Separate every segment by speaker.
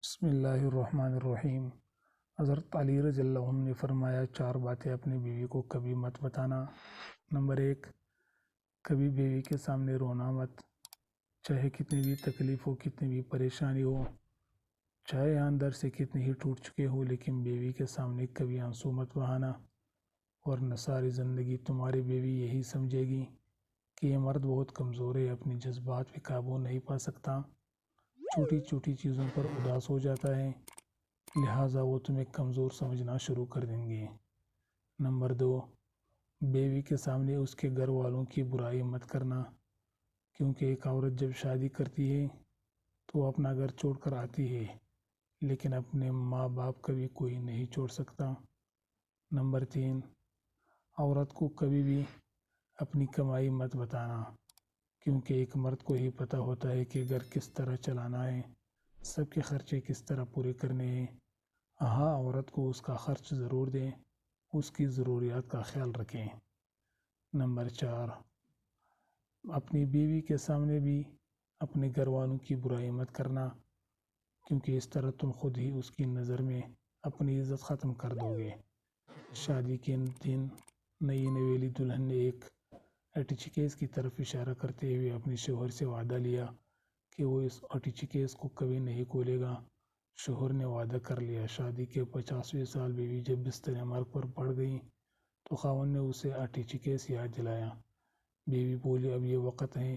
Speaker 1: بسم اللہ الرحمن الرحیم۔ حضرت علی رضی اللہ عنہ نے فرمایا، 4 باتیں اپنی بیوی کو کبھی مت بتانا۔ نمبر 1، کبھی بیوی کے سامنے رونا مت، چاہے کتنی بھی تکلیف ہو، کتنی بھی پریشانی ہو، چاہے اندر سے کتنی ہی ٹوٹ چکے ہو، لیکن بیوی کے سامنے کبھی آنسو مت بہانا، ورنہ ساری زندگی تمہاری بیوی یہی سمجھے گی کہ یہ مرد بہت کمزور ہے، اپنی جذبات پہ قابو نہیں پا سکتا، چھوٹی چھوٹی چیزوں پر اداس ہو جاتا ہے، لہٰذا وہ تمہیں کمزور سمجھنا شروع کر دیں گے۔ نمبر 2، بیوی کے سامنے اس کے گھر والوں کی برائی مت کرنا، کیونکہ ایک عورت جب شادی کرتی ہے تو وہ اپنا گھر چھوڑ کر آتی ہے، لیکن اپنے ماں باپ کبھی کوئی نہیں چھوڑ سکتا۔ نمبر 3، عورت کو کبھی بھی اپنی کمائی مت بتانا، کیونکہ ایک مرد کو ہی پتہ ہوتا ہے کہ گھر کس طرح چلانا ہے، سب کے خرچے کس طرح پورے کرنے ہیں۔ ہاں، عورت کو اس کا خرچ ضرور دیں، اس کی ضروریات کا خیال رکھیں۔ نمبر 4، اپنی بیوی کے سامنے بھی اپنے گھر والوں کی برائی مت کرنا، کیونکہ اس طرح تم خود ہی اس کی نظر میں اپنی عزت ختم کر دو گے۔ شادی کے دن نئی نویلی دلہن نے ایک اٹیچی کیس کی طرف اشارہ کرتے ہوئے اپنے شوہر سے وعدہ لیا کہ وہ اس اٹیچی کیس کو کبھی نہیں کھولے گا۔ شوہر نے وعدہ کر لیا۔ شادی کے 50ویں سال بیوی جب بستر مرگ پر پڑ گئی تو خاوند نے اسے اٹیچی کیس یاد دلایا۔ بیوی بولی، اب یہ وقت ہے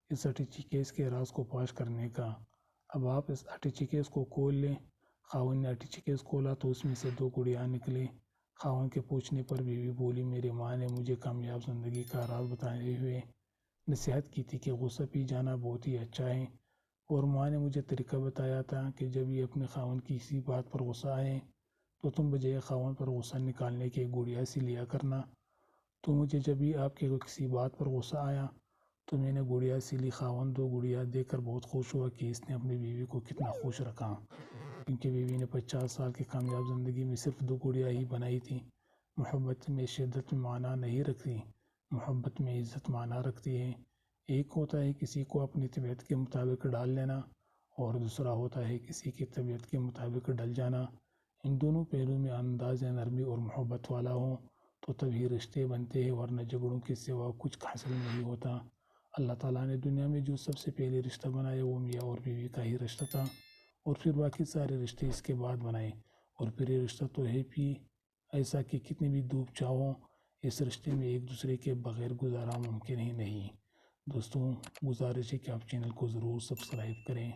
Speaker 1: اس اٹیچی کیس کے راز کو فاش کرنے کا، اب آپ اس اٹیچی کیس کو کھول لیں۔ خاوند نے اٹیچی کیس کھولا تو اس میں سے 2 گڑیاں نکلے۔ خاوند کے پوچھنے پر بیوی بولی، میری ماں نے مجھے کامیاب زندگی کا راز بتاتے ہوئے نصیحت کی تھی کہ غصہ پی جانا بہت ہی اچھا ہے، اور ماں نے مجھے طریقہ بتایا تھا کہ جب یہ اپنے خاوند کی کسی بات پر غصہ آئے تو تم بجائے خاوند پر غصہ نکالنے کے گڑیا سی لیا کرنا۔ تو مجھے جب بھی آپ کے کسی بات پر غصہ آیا تو میں نے گڑیا سی لی۔ خاوند 2 گڑیا دیکھ کر بہت خوش ہوا کہ اس نے اپنی بیوی کو کتنا خوش رکھا، کیونکہ بیوی نے 50 سال کی کامیاب زندگی میں صرف 2 گڑیا ہی بنائی تھی۔ محبت میں شدت میں معنی نہیں رکھتی، محبت میں عزت معنی رکھتی ہے۔ ایک ہوتا ہے کسی کو اپنی طبیعت کے مطابق ڈال لینا، اور دوسرا ہوتا ہے کسی کی طبیعت کے مطابق ڈل جانا۔ ان دونوں پہلو میں انداز نرمی اور محبت والا ہو تو تبھی رشتے بنتے ہیں، ورنہ جھگڑوں کے سوا کچھ حاصل نہیں ہوتا۔ اللہ تعالیٰ نے دنیا میں جو سب سے پہلے رشتہ بنایا وہ میاں اور بیوی کا ہی رشتہ تھا، اور پھر باقی سارے رشتے اس کے بعد بنائے۔ اور پھر یہ رشتہ تو ہے بھی ایسا کہ کتنی بھی دھوپ چھاؤں ہو، اس رشتے میں ایک دوسرے کے بغیر گزارا ممکن ہی نہیں۔ دوستوں، گزارش ہے کہ آپ چینل کو ضرور سبسکرائب کریں۔